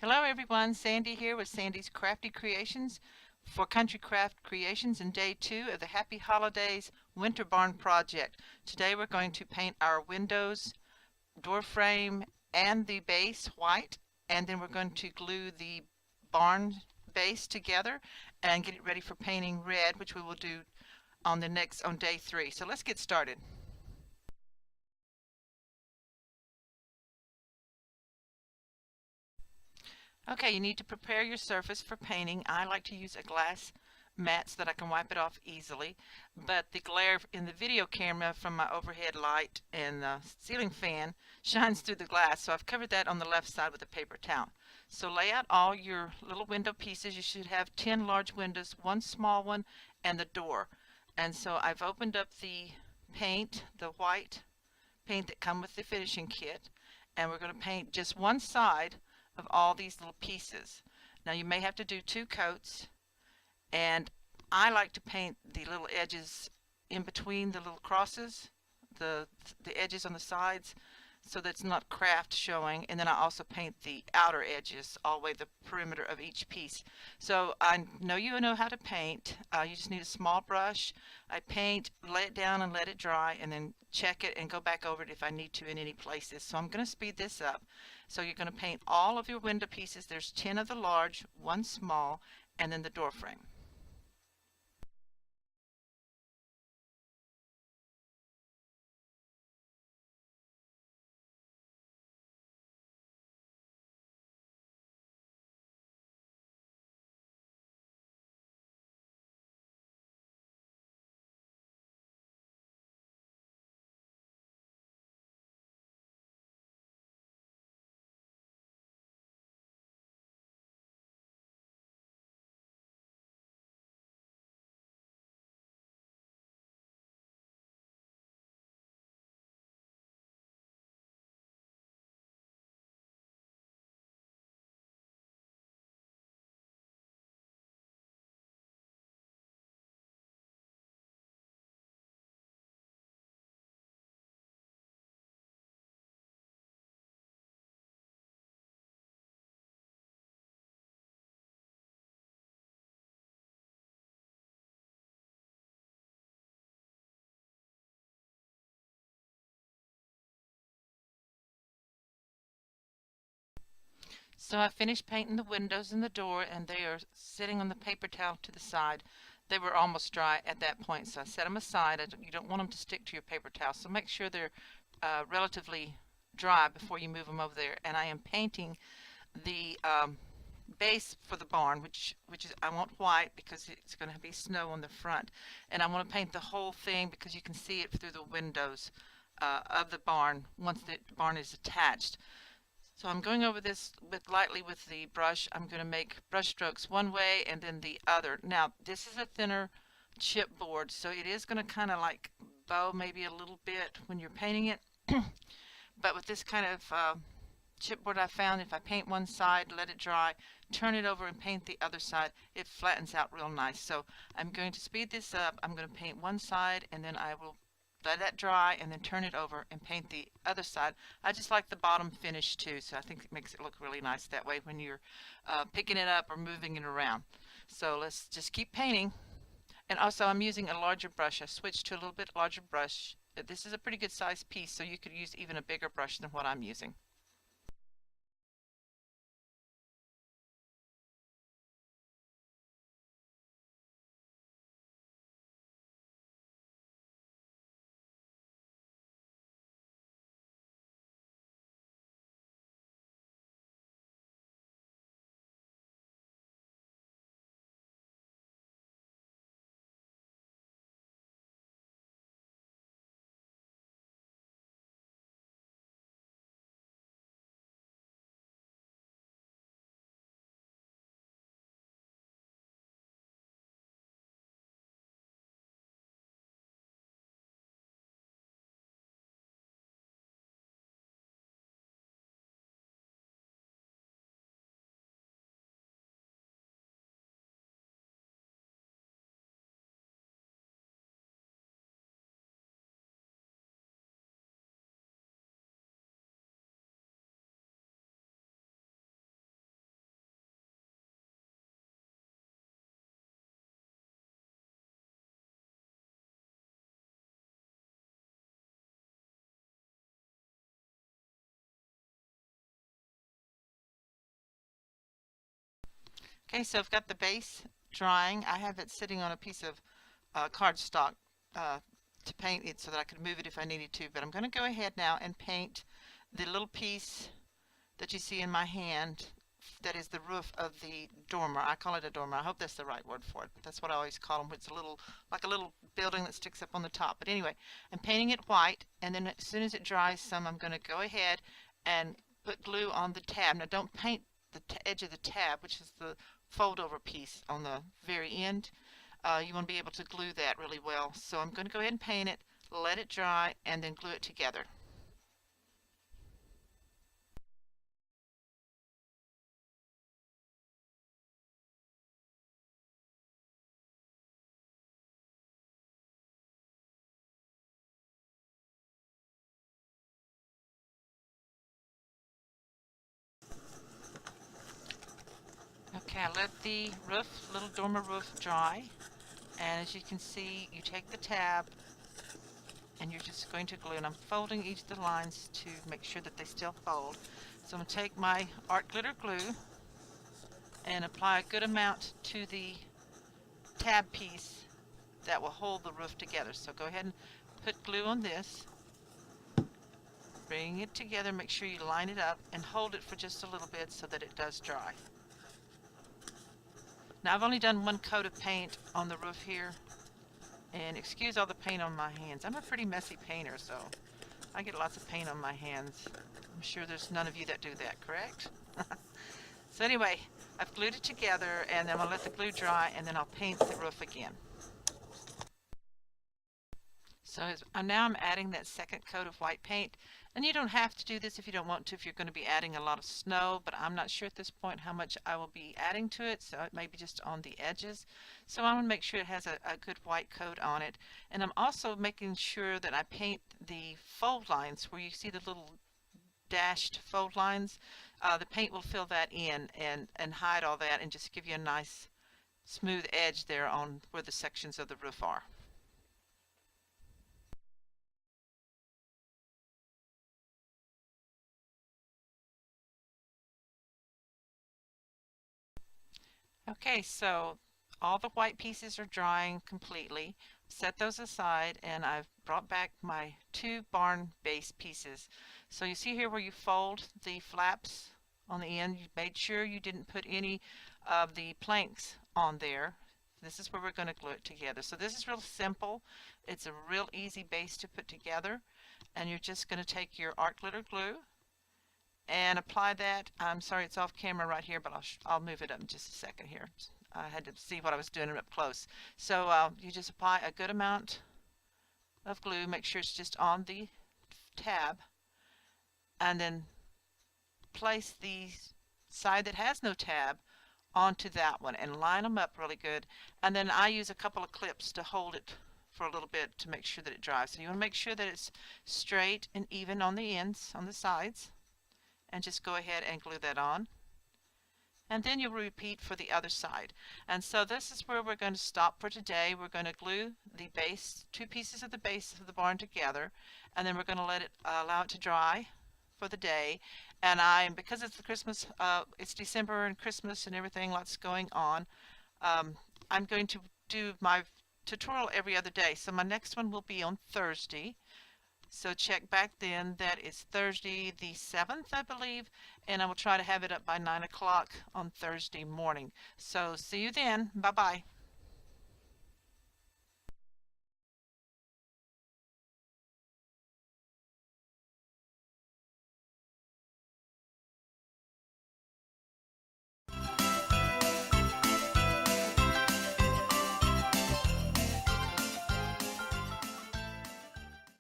Hello everyone, Sandy here with Sandy's Crafty Creations for Country Craft Creations in day 2 of the Happy Holidays Winter Barn Project. Today we're going to paint our windows, door frame, and the base white, and then we're going to glue the barn base together and get it ready for painting red, which we will do on day 3. So let's get started. Okay, you need to prepare your surface for painting. I like to use a glass mat so that I can wipe it off easily, but the glare in the video camera from my overhead light and ceiling fan shines through the glass, so I've covered that on the left side with a paper towel. So lay out all your little window pieces. You should have 10 large windows, one small one, and the door. And so I've opened up the paint, the white paint that come with the finishing kit, and we're going to paint just one side of all these little pieces. Now you may have to do 2 coats, and I like to paint the little edges in between the little crosses, the edges on the sides, so that it's not craft showing, and then I also paint the outer edges all the way the perimeter of each piece. So I know you know how to paint. You just need a small brush. I paint, lay it down and let it dry, and then check it and go back over it if I need to in any places. So I'm going to speed this up. So you're going to paint all of your window pieces. There's 10 of the large, 1 small, and then the door frame. So I finished painting the windows and the door, and they are sitting on the paper towel to the side. They were almost dry at that point, so I set them aside. You don't want them to stick to your paper towel, so make sure they're relatively dry before you move them over there. And I am painting the base for the barn, which is I want white because it's going to be snow on the front, and I want to paint the whole thing because you can see it through the windows of the barn once the barn is attached. So I'm going over this lightly with the brush. I'm going to make brush strokes one way and then the other. Now this is a thinner chipboard, so it is going to kind of like bow maybe a little bit when you're painting it. But with this kind of chipboard I found, if I paint one side, let it dry, turn it over and paint the other side, it flattens out real nice. So I'm going to speed this up. I'm going to paint one side and then I will let that dry and then turn it over and paint the other side. I just like the bottom finish too, so I think it makes it look really nice that way when you're picking it up or moving it around. So let's just keep painting. And also I'm using a larger brush. I switched to a little bit larger brush. This is a pretty good sized piece, so you could use even a bigger brush than what I'm using. Okay, so I've got the base drying. I have it sitting on a piece of cardstock uh, to paint it so that I could move it if I needed to. But I'm going to go ahead now and paint the little piece that you see in my hand. That is the roof of the dormer. I call it a dormer. I hope that's the right word for it. But that's what I always call them. It's a little, like a little building that sticks up on the top. But anyway, I'm painting it white, and then as soon as it dries some, I'm going to go ahead and put glue on the tab. Now don't paint the edge of the tab, which is the fold over piece on the very end. You want to be able to glue that really well. So I'm going to go ahead and paint it, let it dry, and then glue it together. Okay, I let the little dormer roof dry, and as you can see, you take the tab and you're just going to glue, and I'm folding each of the lines to make sure that they still fold. So I'm going to take my art glitter glue and apply a good amount to the tab piece that will hold the roof together. So go ahead and put glue on this, bring it together, make sure you line it up and hold it for just a little bit so that it does dry. Now I've only done one coat of paint on the roof here, and excuse all the paint on my hands. I'm a pretty messy painter, so I get lots of paint on my hands. I'm sure there's none of you that do that, correct? So anyway, I've glued it together, and then I'll let the glue dry, and then I'll paint the roof again. So now I'm adding that second coat of white paint, and you don't have to do this if you don't want to, if you're going to be adding a lot of snow, but I'm not sure at this point how much I will be adding to it, so it may be just on the edges. So I want to make sure it has a good white coat on it, and I'm also making sure that I paint the fold lines where you see the little dashed fold lines. The paint will fill that in and hide all that and just give you a nice smooth edge there on where the sections of the roof are. Okay, so all the white pieces are drying completely. Set those aside, and I've brought back my two barn base pieces. So you see here where you fold the flaps on the end, you made sure you didn't put any of the planks on there. This is where we're going to glue it together. So this is real simple. It's a real easy base to put together, and you're just going to take your art glitter glue and apply that. I'm sorry it's off camera right here, but I'll move it up in just a second here. I had to see what I was doing up close. So you just apply a good amount of glue, make sure it's just on the tab, and then place the side that has no tab onto that one and line them up really good. And then I use a couple of clips to hold it for a little bit to make sure that it dries. So you want to make sure that it's straight and even on the ends, on the sides, and just go ahead and glue that on. And then you'll repeat for the other side. And so this is where we're going to stop for today. We're going to glue the base, two pieces of the base of the barn together, and then we're going to let it allow it to dry for the day. And because it's the Christmas, it's December and Christmas and everything, lots going on, I'm going to do my tutorial every other day. So my next one will be on Thursday. So check back then. That is Thursday the 7th, I believe, and I will try to have it up by 9 o'clock on Thursday morning. So see you then. Bye-bye.